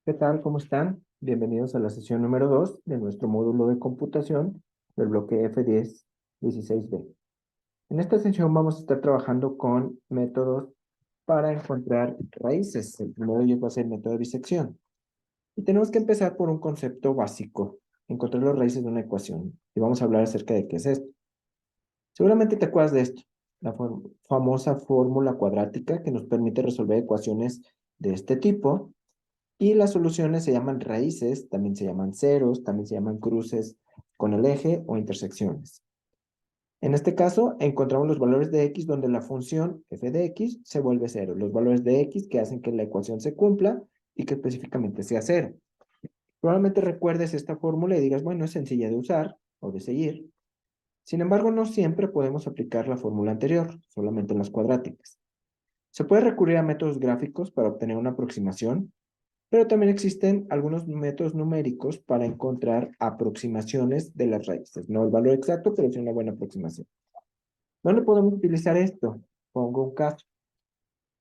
¿Qué tal? ¿Cómo están? Bienvenidos a la sesión número 2 de nuestro módulo de computación del bloque F10 16B. En esta sesión vamos a estar trabajando con métodos para encontrar raíces. El primero de ellos va a ser el método de bisección. Y tenemos que empezar por un concepto básico, encontrar las raíces de una ecuación. Y vamos a hablar acerca de qué es esto. Seguramente te acuerdas de esto, la famosa fórmula cuadrática que nos permite resolver ecuaciones de este tipo. Y las soluciones se llaman raíces, también se llaman ceros, también se llaman cruces con el eje o intersecciones. En este caso, encontramos los valores de x donde la función f de x se vuelve cero. Los valores de x que hacen que la ecuación se cumpla y que específicamente sea cero. Probablemente recuerdes esta fórmula y digas, bueno, es sencilla de usar o de seguir. Sin embargo, no siempre podemos aplicar la fórmula anterior, solamente en las cuadráticas. Se puede recurrir a métodos gráficos para obtener una aproximación, pero también existen algunos métodos numéricos para encontrar aproximaciones de las raíces. No el valor exacto, pero sí una buena aproximación. ¿Dónde podemos utilizar esto? Pongo un caso.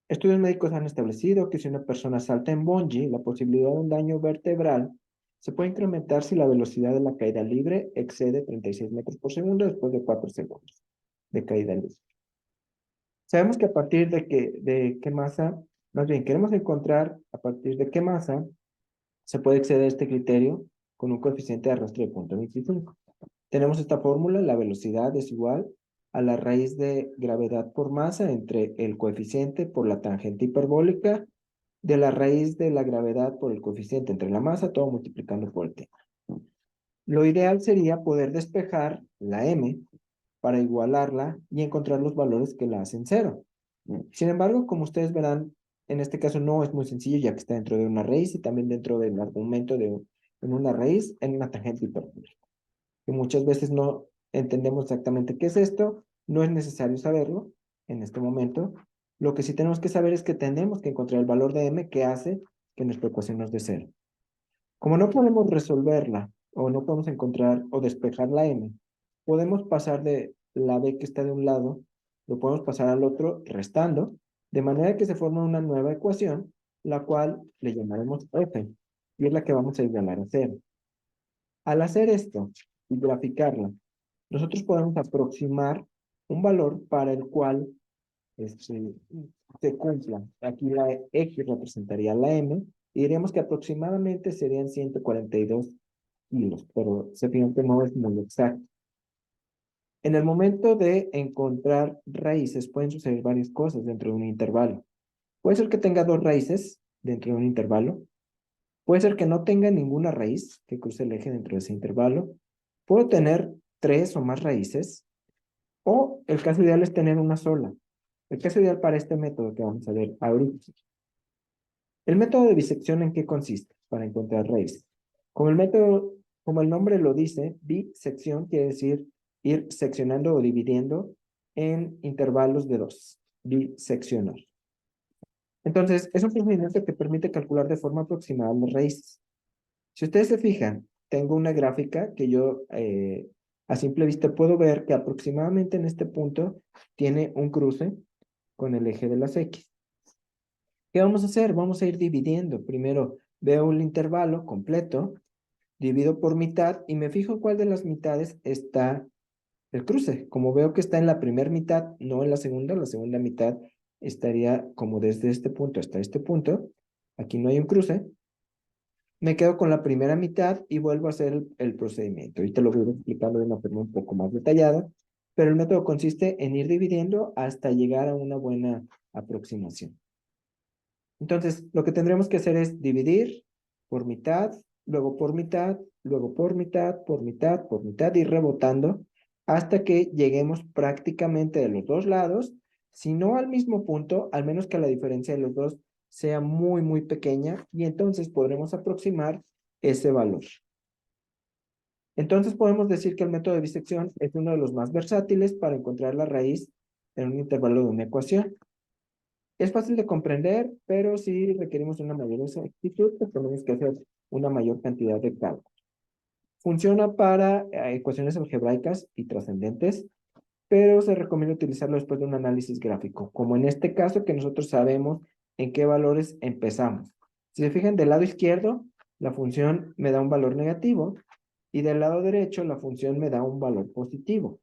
Estudios médicos han establecido que si una persona salta en bungee, la posibilidad de un daño vertebral se puede incrementar si la velocidad de la caída libre excede 36 metros por segundo después de 4 segundos de caída libre. Sabemos que a partir de qué masa, más bien queremos encontrar a partir de qué masa se puede exceder este criterio con un coeficiente de arrastre de 0.25. Tenemos esta fórmula, la velocidad es igual a la raíz de gravedad por masa entre el coeficiente por la tangente hiperbólica de la raíz de la gravedad por el coeficiente entre la masa, todo multiplicando por el t. Lo ideal sería poder despejar la m para igualarla y encontrar los valores que la hacen cero. Sin embargo, como ustedes verán, en este caso no es muy sencillo ya que está dentro de una raíz y también dentro del argumento en una raíz en una tangente hiperbólica. Que muchas veces no entendemos exactamente qué es esto, no es necesario saberlo en este momento. Lo que sí tenemos que saber es que tenemos que encontrar el valor de m que hace que nuestra ecuación nos dé cero. Como no podemos resolverla o no podemos encontrar o despejar la m, podemos pasar de la b que está de un lado, lo podemos pasar al otro restando, de manera que se forma una nueva ecuación, la cual le llamaremos f, y es la que vamos a igualar a cero. Al hacer esto y graficarla, nosotros podemos aproximar un valor para el cual se cumpla. Aquí la X representaría la M, y diríamos que aproximadamente serían 142 kilos, pero se fijan que no es muy exacto. En el momento de encontrar raíces, pueden suceder varias cosas dentro de un intervalo. Puede ser que tenga dos raíces dentro de un intervalo. Puede ser que no tenga ninguna raíz que cruce el eje dentro de ese intervalo. Puedo tener tres o más raíces. O el caso ideal es tener una sola. El caso ideal para este método que vamos a ver ahorita. El método de bisección, ¿en qué consiste? Para encontrar raíces. Como el método, como el nombre lo dice, bisección quiere decir ir seccionando o dividiendo en intervalos de dos. Biseccionar. Entonces, es un procedimiento que permite calcular de forma aproximada las raíces. Si ustedes se fijan, tengo una gráfica que yo a simple vista puedo ver que aproximadamente en este punto tiene un cruce con el eje de las X. ¿Qué vamos a hacer? Vamos a ir dividiendo. Primero veo el intervalo completo, divido por mitad y me fijo cuál de las mitades está el cruce. Como veo que está en la primera mitad, no en la segunda mitad estaría como desde este punto hasta este punto. Aquí no hay un cruce. Me quedo con la primera mitad y vuelvo a hacer el procedimiento. Ahorita lo voy explicando de una forma un poco más detallada, pero el método consiste en ir dividiendo hasta llegar a una buena aproximación. Entonces, lo que tendremos que hacer es dividir por mitad, luego por mitad, luego por mitad, por mitad, por mitad, y rebotando hasta que lleguemos prácticamente de los dos lados, si no al mismo punto, al menos que la diferencia de los dos sea muy, muy pequeña, y entonces podremos aproximar ese valor. Entonces podemos decir que el método de bisección es uno de los más versátiles para encontrar la raíz en un intervalo de una ecuación. Es fácil de comprender, pero si requerimos una mayor exactitud, pues tenemos que hacer una mayor cantidad de cálculos. Funciona para ecuaciones algebraicas y trascendentes, pero se recomienda utilizarlo después de un análisis gráfico, como en este caso que nosotros sabemos en qué valores empezamos. Si se fijan, del lado izquierdo, la función me da un valor negativo y del lado derecho la función me da un valor positivo.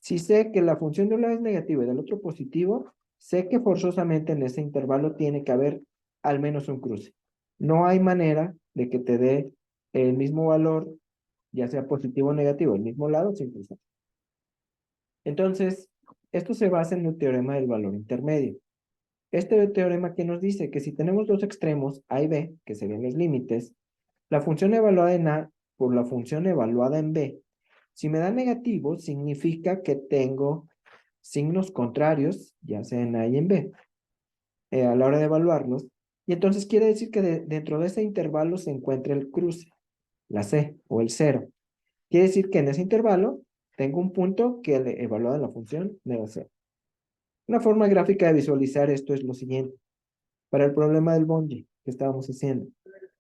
Si sé que la función de un lado es negativa y del otro positivo, sé que forzosamente en ese intervalo tiene que haber al menos un cruce. No hay manera de que te dé el mismo valor, ya sea positivo o negativo, el mismo lado sin cruzar. Entonces, esto se basa en el teorema del valor intermedio. Este teorema que nos dice que si tenemos dos extremos, A y B, que serían los límites, la función evaluada en A por la función evaluada en B, si me da negativo, significa que tengo signos contrarios, ya sea en A y en B, a la hora de evaluarlos, y entonces quiere decir que dentro de ese intervalo se encuentra el cruce, la C o el cero. Quiere decir que en ese intervalo tengo un punto que evaluado en la función me da cero. Una forma gráfica de visualizar esto es lo siguiente. Para el problema del bungee que estábamos haciendo,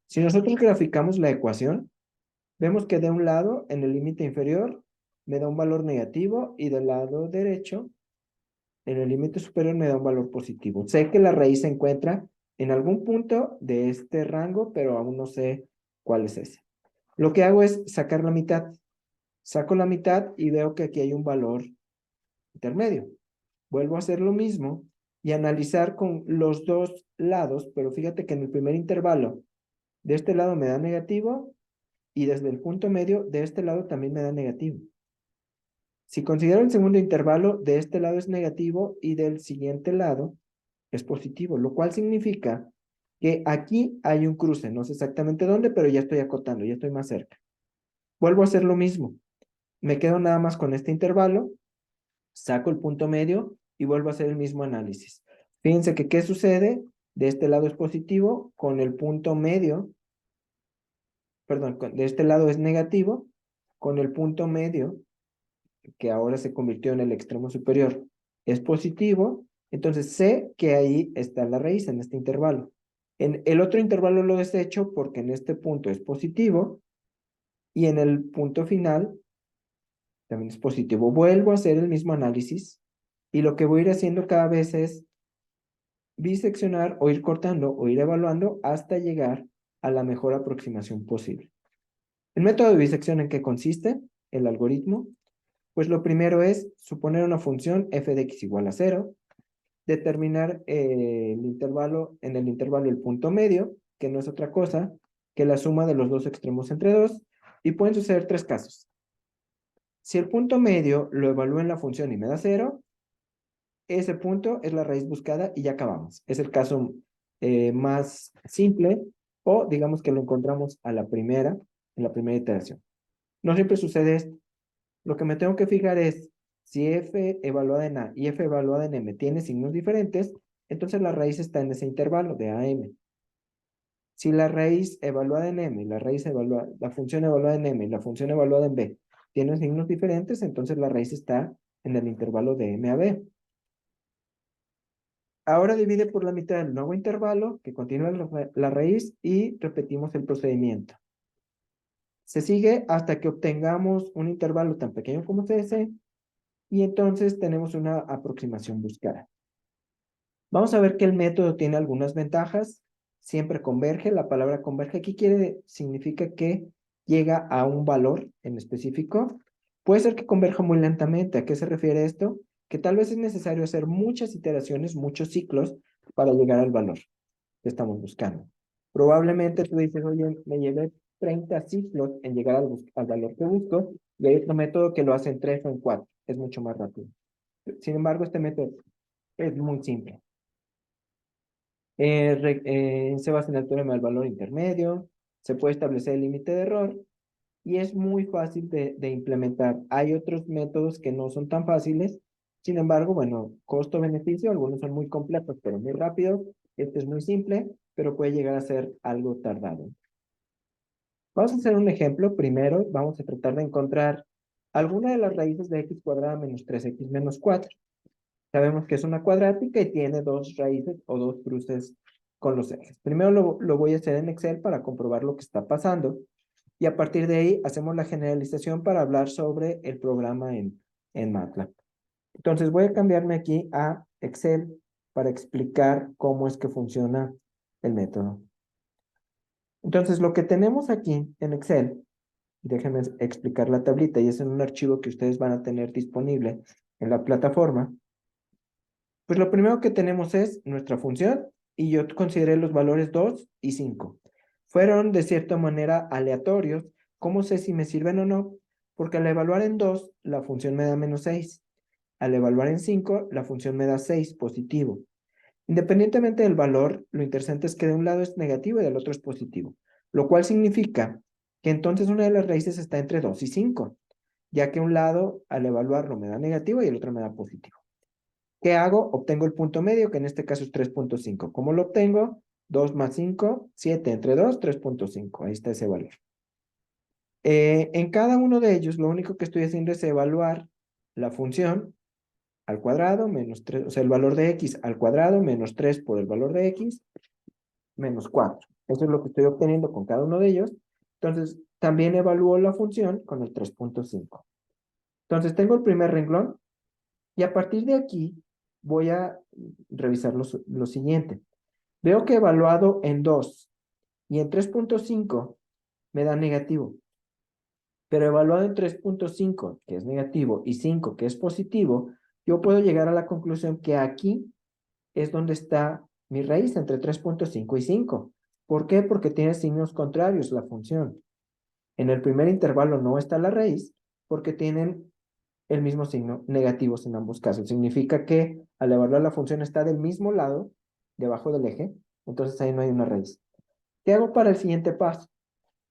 si nosotros graficamos la ecuación, vemos que de un lado, en el límite inferior, me da un valor negativo y del lado derecho, en el límite superior, me da un valor positivo. Sé que la raíz se encuentra en algún punto de este rango, pero aún no sé cuál es ese. Lo que hago es sacar la mitad. Saco la mitad y veo que aquí hay un valor intermedio. Vuelvo a hacer lo mismo y analizar con los dos lados, pero fíjate que en el primer intervalo, de este lado me da negativo y desde el punto medio de este lado también me da negativo. Si considero el segundo intervalo, de este lado es negativo y del siguiente lado es positivo, lo cual significa que aquí hay un cruce, no sé exactamente dónde, pero ya estoy acotando, ya estoy más cerca. Vuelvo a hacer lo mismo. Me quedo nada más con este intervalo, saco el punto medio y vuelvo a hacer el mismo análisis. Fíjense que ¿qué sucede? De este lado es positivo, con el punto medio, perdón, de este lado es negativo, con el punto medio, que ahora se convirtió en el extremo superior, es positivo, entonces sé que ahí está la raíz en este intervalo. En el otro intervalo lo desecho porque en este punto es positivo y en el punto final también es positivo. Vuelvo a hacer el mismo análisis y lo que voy a ir haciendo cada vez es biseccionar o ir cortando o ir evaluando hasta llegar a la mejor aproximación posible. ¿El método de bisección en qué consiste? El algoritmo. Pues lo primero es suponer una función f de x igual a 0, determinar el intervalo, en el intervalo el punto medio, que no es otra cosa que la suma de los dos extremos entre 2, y pueden suceder tres casos. Si el punto medio lo evalúo en la función y me da 0, ese punto es la raíz buscada y ya acabamos. Es el caso más simple, o digamos que lo encontramos a la primera, en la primera iteración. No siempre sucede esto. Lo que me tengo que fijar es si f evaluada en A y f evaluada en M tiene signos diferentes, entonces la raíz está en ese intervalo de A a M. Si la raíz evaluada en M, la función evaluada en M y la función evaluada en B tienen signos diferentes, entonces la raíz está en el intervalo de M a B. Ahora divide por la mitad el nuevo intervalo que continúa la raíz y repetimos el procedimiento. Se sigue hasta que obtengamos un intervalo tan pequeño como ese y entonces tenemos una aproximación buscada. Vamos a ver que el método tiene algunas ventajas. Siempre converge. La palabra converge aquí significa que llega a un valor en específico. Puede ser que converja muy lentamente. ¿A qué se refiere esto? Que tal vez es necesario hacer muchas iteraciones, muchos ciclos para llegar al valor que estamos buscando. Probablemente tú dices, oye, me llevé 30 ciclos en llegar al valor que busco, y hay otro método que lo hace en 3 o en 4. Es mucho más rápido. Sin embargo, este método es muy simple. Se basa en el teorema del valor intermedio, se puede establecer el límite de error y es muy fácil de implementar. Hay otros métodos que no son tan fáciles, sin embargo, bueno, costo-beneficio, algunos son muy complejos pero muy rápidos, este es muy simple, pero puede llegar a ser algo tardado. Vamos a hacer un ejemplo. Primero vamos a tratar de encontrar alguna de las raíces de x cuadrada menos 3x menos 4. Sabemos que es una cuadrática y tiene dos raíces o dos cruces con los ejes. Primero lo voy a hacer en Excel para comprobar lo que está pasando. Y a partir de ahí hacemos la generalización para hablar sobre el programa en MATLAB. Entonces voy a cambiarme aquí a Excel para explicar cómo es que funciona el método. Entonces, lo que tenemos aquí en Excel, déjenme explicar la tablita, y es en un archivo que ustedes van a tener disponible en la plataforma. Pues lo primero que tenemos es nuestra función, y yo consideré los valores 2 y 5. Fueron de cierta manera aleatorios. ¿Cómo sé si me sirven o no? Porque al evaluar en 2, la función me da -6. Al evaluar en 5, la función me da 6, positivo. Independientemente del valor, lo interesante es que de un lado es negativo y del otro es positivo, lo cual significa que entonces una de las raíces está entre 2 y 5, ya que un lado al evaluarlo me da negativo y el otro me da positivo. ¿Qué hago? Obtengo el punto medio, que en este caso es 3.5. ¿Cómo lo obtengo? 2 más 5, 7 entre 2, 3.5. Ahí está ese valor. En cada uno de ellos, lo único que estoy haciendo es evaluar la función al cuadrado menos 3, o sea, el valor de x al cuadrado menos 3 por el valor de x menos 4. Eso es lo que estoy obteniendo con cada uno de ellos. Entonces, también evalúo la función con el 3.5. Entonces, tengo el primer renglón y a partir de aquí voy a revisar lo siguiente. Veo que evaluado en 2 y en 3.5 me da negativo. Pero evaluado en 3.5, que es negativo, y 5, que es positivo, yo puedo llegar a la conclusión que aquí es donde está mi raíz entre 3.5 y 5. ¿Por qué? Porque tiene signos contrarios la función. En el primer intervalo no está la raíz porque tienen el mismo signo, negativos en ambos casos. Significa que al evaluar la función está del mismo lado, debajo del eje, entonces ahí no hay una raíz. ¿Qué hago para el siguiente paso?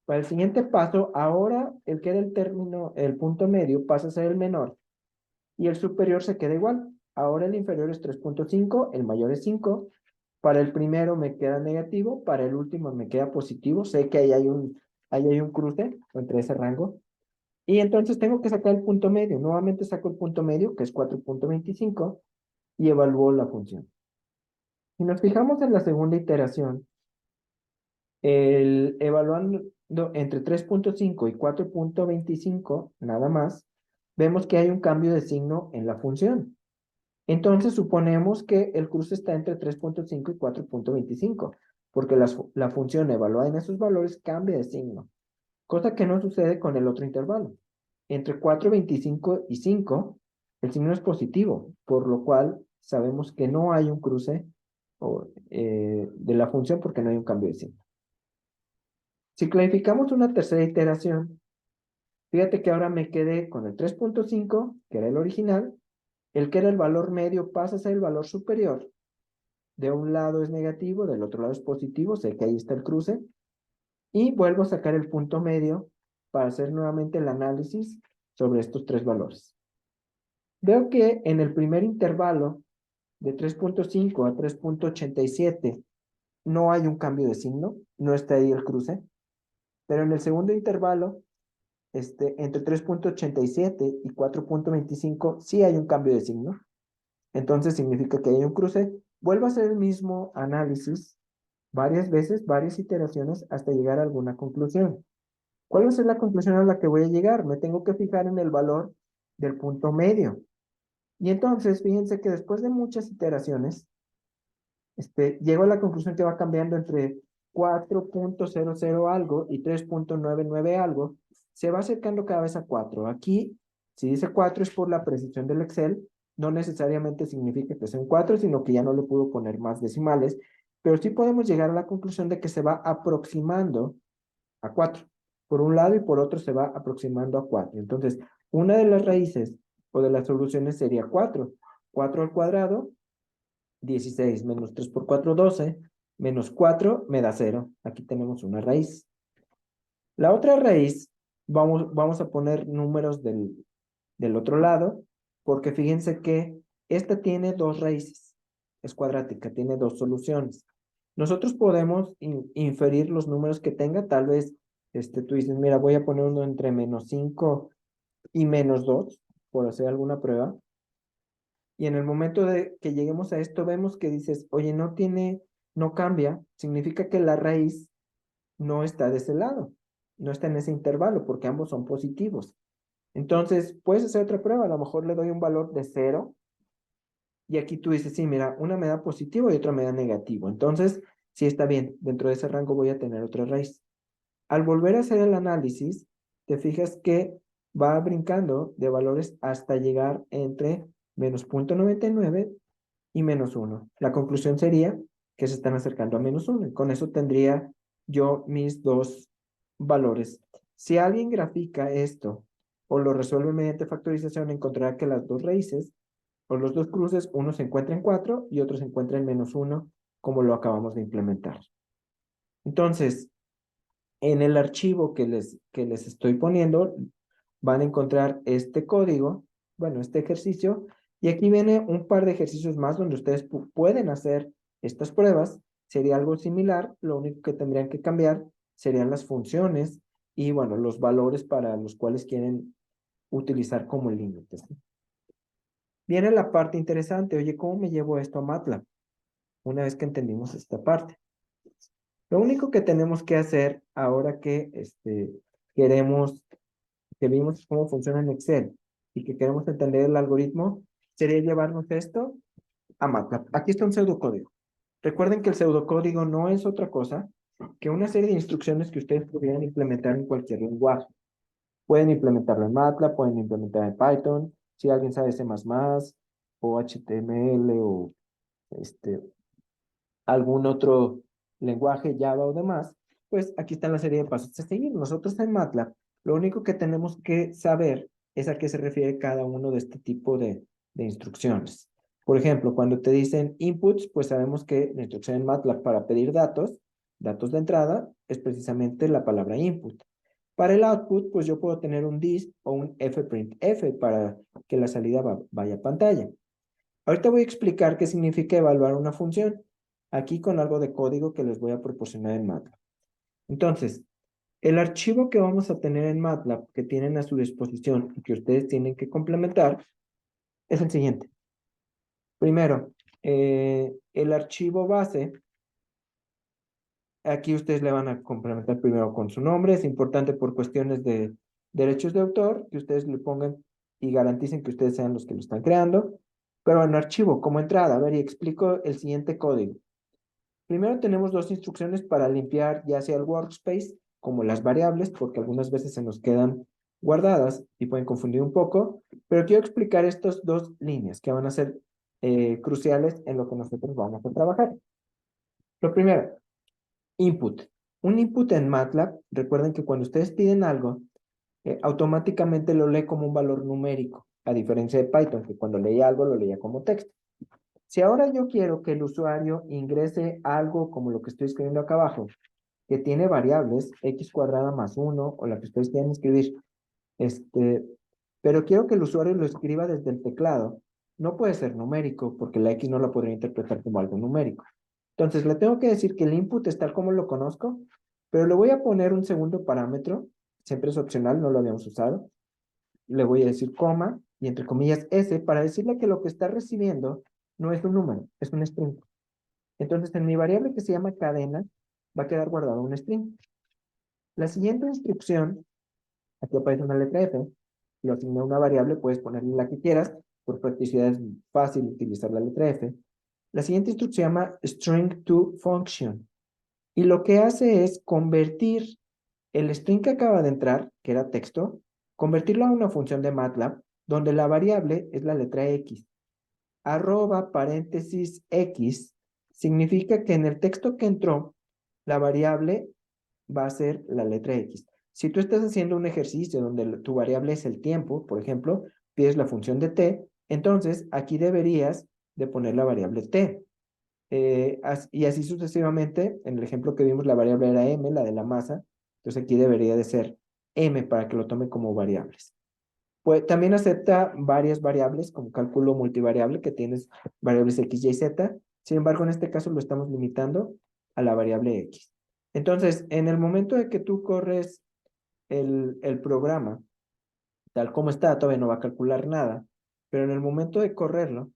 Para el siguiente paso, ahora el que era el término, el punto medio, pasa a ser el menor y el superior se queda igual. Ahora el inferior es 3.5, el mayor es 5. Para el primero me queda negativo, para el último me queda positivo. Sé que ahí hay un cruce entre ese rango. Y entonces tengo que sacar el punto medio. Nuevamente saco el punto medio, que es 4.25, y evalúo la función. Si nos fijamos en la segunda iteración, evaluando entre 3.5 y 4.25, nada más, vemos que hay un cambio de signo en la función. Entonces suponemos que el cruce está entre 3.5 y 4.25, porque la función evaluada en esos valores cambia de signo, cosa que no sucede con el otro intervalo. Entre 4.25 y 5, el signo es positivo, por lo cual sabemos que no hay un cruce de la función porque no hay un cambio de signo. Si clarificamos una tercera iteración, fíjate que ahora me quedé con el 3.5, que era el original, el que era el valor medio pasa a ser el valor superior. De un lado es negativo, del otro lado es positivo, sé que ahí está el cruce, y vuelvo a sacar el punto medio para hacer nuevamente el análisis sobre estos tres valores. Veo que en el primer intervalo, de 3.5 a 3.87, no hay un cambio de signo, no está ahí el cruce, pero en el segundo intervalo, entre 3.87 y 4.25, sí hay un cambio de signo. Entonces significa que hay un cruce. Vuelvo a hacer el mismo análisis varias veces, varias iteraciones, hasta llegar a alguna conclusión. ¿Cuál va a ser la conclusión a la que voy a llegar? Me tengo que fijar en el valor del punto medio. Y entonces, fíjense que después de muchas iteraciones, llego a la conclusión que va cambiando entre 4.00 algo y 3.99 algo. Se va acercando cada vez a 4. Aquí, si dice 4 es por la precisión del Excel. No necesariamente significa que sean 4, sino que ya no le puedo poner más decimales. Pero sí podemos llegar a la conclusión de que se va aproximando a 4. Por un lado y por otro se va aproximando a 4. Entonces, una de las raíces o de las soluciones sería 4. 4 al cuadrado, 16 menos 3 por 4, 12, menos 4 me da 0. Aquí tenemos una raíz. La otra raíz, vamos a poner números del otro lado, porque fíjense que esta tiene dos raíces. Es cuadrática, tiene dos soluciones. Nosotros podemos inferir los números que tenga. Tal vez tú dices, mira, voy a poner uno entre menos 5 y menos 2, por hacer alguna prueba. Y en el momento de que lleguemos a esto, vemos que dices, oye, no cambia, significa que la raíz no está de ese lado, no está en ese intervalo, porque ambos son positivos. Entonces, puedes hacer otra prueba, a lo mejor le doy un valor de 0, y aquí tú dices, sí, mira, una me da positivo y otra me da negativo. Entonces, Sí, está bien, dentro de ese rango voy a tener otra raíz. Al volver a hacer el análisis, te fijas que va brincando de valores hasta llegar entre menos 0,99 y menos 1. La conclusión sería que se están acercando a menos 1. Con eso tendría yo mis dos valores. Si alguien grafica esto o lo resuelve mediante factorización, encontrará que las dos raíces o los dos cruces, uno se encuentra en 4 y otro se encuentra en menos 1, como lo acabamos de implementar. Entonces, en el archivo que les estoy poniendo, van a encontrar este código, bueno, este ejercicio, y aquí viene un par de ejercicios más donde ustedes pueden hacer estas pruebas. Sería algo similar, lo único que tendrían que cambiar serían las funciones y, bueno, los valores para los cuales quieren utilizar como límites. Viene la parte interesante, oye, ¿cómo me llevo esto a MATLAB? Una vez que entendimos esta parte. Lo único que tenemos que hacer ahora que queremos, que vimos cómo funciona en Excel y que queremos entender el algoritmo, sería llevarnos esto a MATLAB. Aquí está un pseudocódigo. Recuerden que el pseudocódigo no es otra cosa que una serie de instrucciones que ustedes pudieran implementar en cualquier lenguaje. Pueden implementarlo en MATLAB, pueden implementar en Python, si alguien sabe C++ o HTML o este, algún otro lenguaje, Java o demás, pues aquí está la serie de pasos a seguir. Nosotros en MATLAB, lo único que tenemos que saber es a qué se refiere cada uno de este tipo de instrucciones. Por ejemplo, cuando te dicen inputs, pues sabemos que la instrucción en MATLAB para pedir datos, datos de entrada, es precisamente la palabra input. Para el output, pues yo puedo tener un dis o un fprintf para que la salida vaya a pantalla. Ahorita voy a explicar qué significa evaluar una función, aquí con algo de código que les voy a proporcionar en MATLAB. Entonces, el archivo que vamos a tener en MATLAB, que tienen a su disposición y que ustedes tienen que complementar, es el siguiente. Primero, el archivo base, aquí ustedes le van a complementar primero con su nombre, es importante por cuestiones de derechos de autor, que ustedes le pongan y garanticen que ustedes sean los que lo están creando. Pero en archivo, como entrada, a ver, y explico el siguiente código. Primero tenemos dos instrucciones para limpiar ya sea el workspace como las variables, porque algunas veces se nos quedan guardadas y pueden confundir un poco, pero quiero explicar estas dos líneas que van a ser cruciales en lo que nosotros vamos a trabajar. Lo primero, input. Un input en MATLAB, recuerden que cuando ustedes piden algo, automáticamente lo lee como un valor numérico, a diferencia de Python, que cuando leía algo lo leía como texto. Si ahora yo quiero que el usuario ingrese algo como lo que estoy escribiendo acá abajo, que tiene variables, x cuadrada más 1, o la que ustedes quieran escribir, pero quiero que el usuario lo escriba desde el teclado, no puede ser numérico, porque la x no la podría interpretar como algo numérico. Entonces, le tengo que decir que el input es tal como lo conozco, pero le voy a poner un segundo parámetro, siempre es opcional, no lo habíamos usado. Le voy a decir coma, y entre comillas s, para decirle que lo que está recibiendo no es un número, es un string. Entonces, en mi variable que se llama cadena, va a quedar guardado un string. La siguiente instrucción, aquí aparece una letra F, lo asigné a una variable, puedes ponerle la que quieras, por practicidad es fácil utilizar la letra F. La siguiente instrucción se llama string to function, y lo que hace es convertir el string que acaba de entrar, que era texto, convertirlo a una función de MATLAB, donde la variable es la letra X. Arroba paréntesis X significa que en el texto que entró, la variable va a ser la letra X. Si tú estás haciendo un ejercicio donde tu variable es el tiempo, por ejemplo, pides la función de t, entonces aquí deberías de poner la variable t. Y así sucesivamente, en el ejemplo que vimos, la variable era m, la de la masa, entonces aquí debería de ser m para que lo tome como variables. Pues también acepta varias variables, como cálculo multivariable, que tienes variables x, y, z. Sin embargo, en este caso lo estamos limitando a la variable x. Entonces, en el momento de que tú corres el programa, tal como está, todavía no va a calcular nada, pero en el momento de correrlo,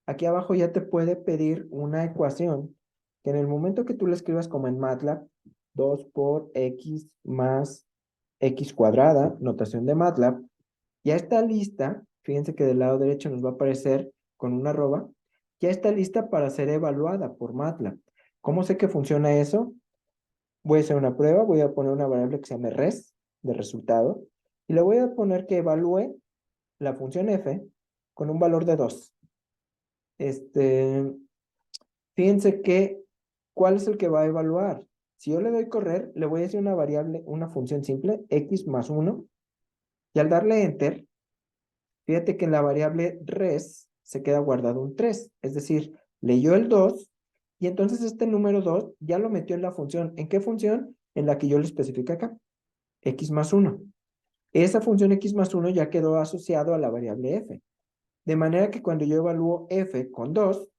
aquí abajo ya te puede pedir una ecuación que en el momento que tú la escribas como en MATLAB, 2 por x más x cuadrada, notación de MATLAB, ya está lista, fíjense que del lado derecho nos va a aparecer con una arroba, ya está lista para ser evaluada por MATLAB. ¿Cómo sé que funciona eso? Voy a hacer una prueba, voy a poner una variable que se llame res, de resultado, y le voy a poner que evalúe la función f con un valor de 2. Fíjense que, ¿cuál es el que va a evaluar? Si yo le doy correr, le voy a decir una variable, una función simple, x más 1, y al darle enter, fíjate que en la variable res se queda guardado un 3, es decir, leyó el 2, y entonces este número 2 ya lo metió en la función. ¿En qué función? En la que yo le especifico acá, x más 1. Esa función x más 1 ya quedó asociado a la variable f. De manera que cuando yo evalúo f con 2,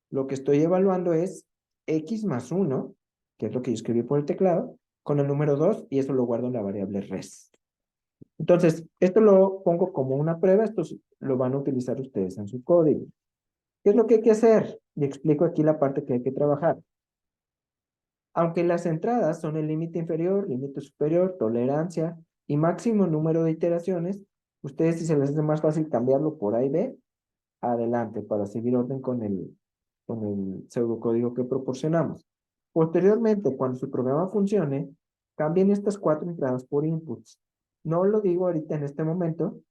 lo que estoy evaluando es x más 1, que es lo que yo escribí por el teclado, con el número 2, y eso lo guardo en la variable res. Entonces, esto lo pongo como una prueba, esto lo van a utilizar ustedes en su código. ¿Qué es lo que hay que hacer? Y explico aquí la parte que hay que trabajar. Aunque las entradas son el límite inferior, límite superior, tolerancia y máximo número de iteraciones, ustedes si se les hace más fácil cambiarlo por A y B, adelante para seguir orden con el pseudocódigo que proporcionamos. Posteriormente, cuando su programa funcione, cambien estas 4 entradas por inputs. No lo digo ahorita en este momento,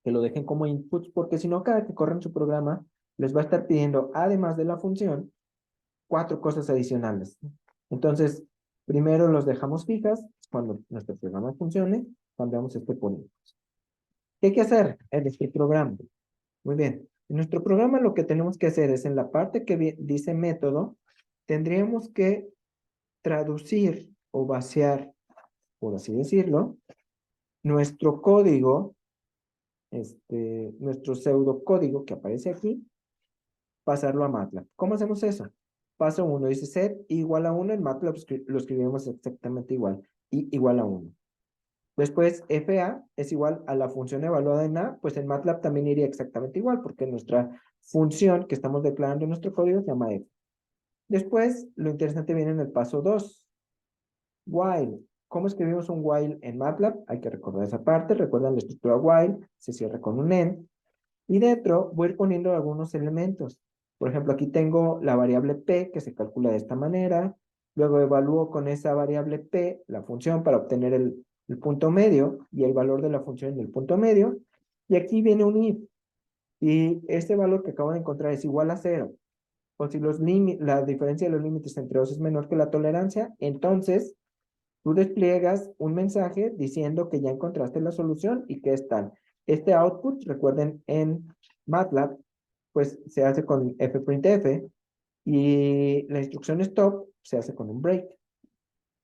que lo dejen como inputs, porque si no, cada que corren su programa, les va a estar pidiendo, además de la función, 4 cosas adicionales. Entonces, primero los dejamos fijas, cuando nuestro programa funcione, cambiamos este por inputs. ¿Qué hay que hacer en este programa? Muy bien. En nuestro programa lo que tenemos que hacer es en la parte que dice método, tendríamos que traducir o vaciar, por así decirlo, nuestro código, nuestro pseudocódigo que aparece aquí, pasarlo a MATLAB. ¿Cómo hacemos eso? Paso 1 dice set igual a 1, en MATLAB lo escribimos exactamente igual, y igual a 1. Después, FA es igual a la función evaluada en A, pues en MATLAB también iría exactamente igual, porque nuestra función que estamos declarando en nuestro código se llama F. Después, lo interesante viene en el paso 2. While. ¿Cómo escribimos un while en MATLAB? Hay que recordar esa parte. Recuerdan la estructura while, se cierra con un end. Y dentro voy a ir poniendo algunos elementos. Por ejemplo, aquí tengo la variable p que se calcula de esta manera. Luego evalúo con esa variable p la función para obtener el punto medio y el valor de la función en el punto medio. Y aquí viene un if. Y este valor que acabo de encontrar es igual a 0. O si la diferencia de los límites entre 2 es menor que la tolerancia, entonces tú despliegas un mensaje diciendo que ya encontraste la solución y que es tal. Este output, recuerden, en MATLAB, pues se hace con fprintf y la instrucción stop se hace con un break.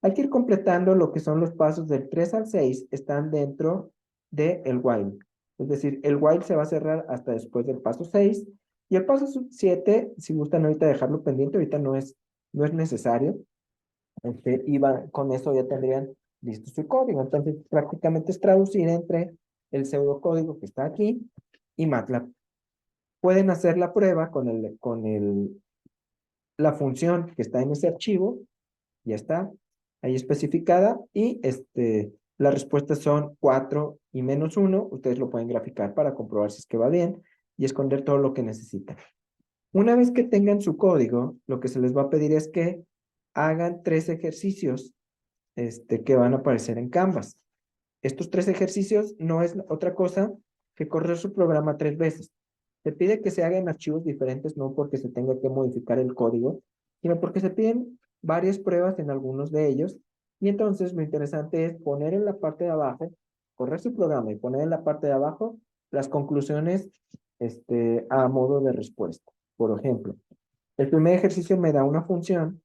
Hay que ir completando lo que son los pasos del 3 al 6, están dentro del while. Es decir, el while se va a cerrar hasta después del paso 6 y el paso 7, si gustan ahorita dejarlo pendiente, ahorita no es necesario. Con eso ya tendrían listo su código. Entonces, prácticamente es traducir entre el pseudocódigo que está aquí y MATLAB. Pueden hacer la prueba la función que está en ese archivo, ya está ahí especificada, y las respuestas son 4 y menos 1. Ustedes lo pueden graficar para comprobar si es que va bien y esconder todo lo que necesitan. Una vez que tengan su código, lo que se les va a pedir es que hagan 3 ejercicios que van a aparecer en Canvas. Estos 3 ejercicios no es otra cosa que correr su programa 3 veces. Se pide que se hagan archivos diferentes, no porque se tenga que modificar el código, sino porque se piden varias pruebas en algunos de ellos. Y entonces lo interesante es poner en la parte de abajo, correr su programa y poner en la parte de abajo las conclusiones a modo de respuesta. Por ejemplo, el primer ejercicio me da una función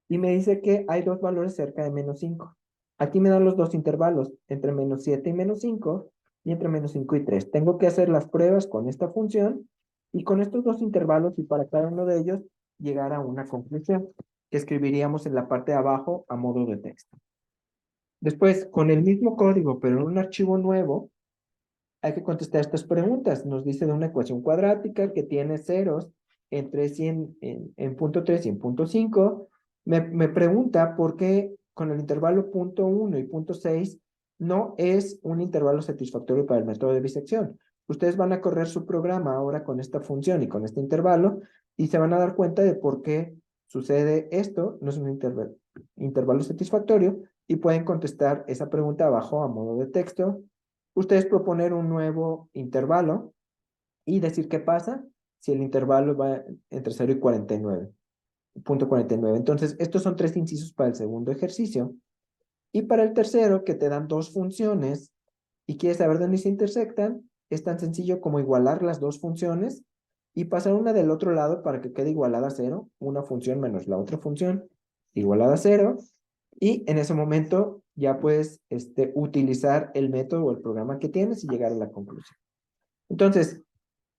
y me dice que hay 2 valores cerca de menos 5. Aquí me dan los 2 intervalos, entre menos 7 y menos 5, y entre menos 5 y 3. Tengo que hacer las pruebas con esta función, y con estos 2 intervalos, y para cada uno de ellos, llegar a una conclusión, que escribiríamos en la parte de abajo a modo de texto. Después, con el mismo código, pero en un archivo nuevo, hay que contestar estas preguntas. Nos dice de una ecuación cuadrática que tiene ceros entre 100 en punto 3 y en punto 5. Me pregunta por qué con el intervalo punto 1 y punto 6 no es un intervalo satisfactorio para el método de bisección. Ustedes van a correr su programa ahora con esta función y con este intervalo y se van a dar cuenta de por qué sucede esto, no es un intervalo satisfactorio y pueden contestar esa pregunta abajo a modo de texto. Ustedes proponer un nuevo intervalo y decir qué pasa si el intervalo va entre 0 y 49, punto 49. Entonces, estos son 3 incisos para el segundo ejercicio. Y para el tercero, que te dan dos funciones y quieres saber dónde se intersectan, es tan sencillo como igualar las dos funciones y pasar una del otro lado para que quede igualada a 0, una función menos la otra función igualada a 0, y en ese momento ya puedes utilizar el método o el programa que tienes y llegar a la conclusión. Entonces,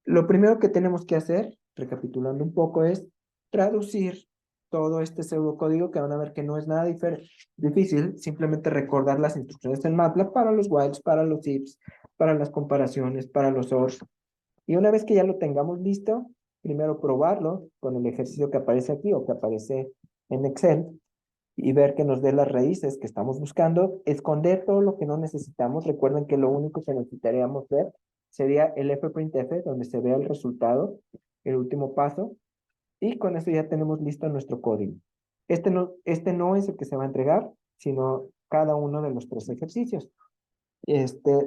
lo primero que tenemos que hacer, recapitulando un poco, es traducir todo este pseudocódigo, que van a ver que no es nada difícil, simplemente recordar las instrucciones en MATLAB para los whiles, para los ifs, para las comparaciones, para los ORs. Y una vez que ya lo tengamos listo, primero probarlo con el ejercicio que aparece aquí o que aparece en Excel y ver que nos dé las raíces que estamos buscando, esconder todo lo que no necesitamos. Recuerden que lo único que necesitaríamos ver sería el fprintf, donde se vea el resultado, el último paso, y con eso ya tenemos listo nuestro código. Este no es el que se va a entregar, sino cada uno de los 3 ejercicios.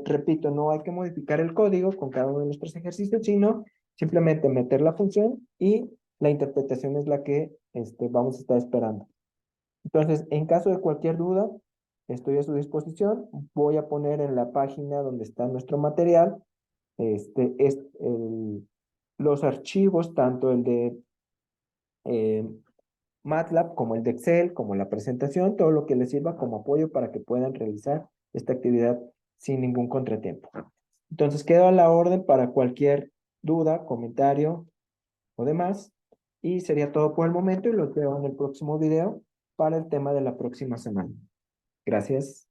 Repito, no hay que modificar el código con cada uno de los 3 ejercicios, sino simplemente meter la función y la interpretación es la que vamos a estar esperando. Entonces, en caso de cualquier duda, estoy a su disposición. Voy a poner en la página donde está nuestro material los archivos, tanto el de eh, MATLAB como el de Excel, como la presentación, todo lo que les sirva como apoyo para que puedan realizar esta actividad sin ningún contratiempo. Entonces, quedo a la orden para cualquier duda, comentario o demás. Y sería todo por el momento y los veo en el próximo video para el tema de la próxima semana. Gracias.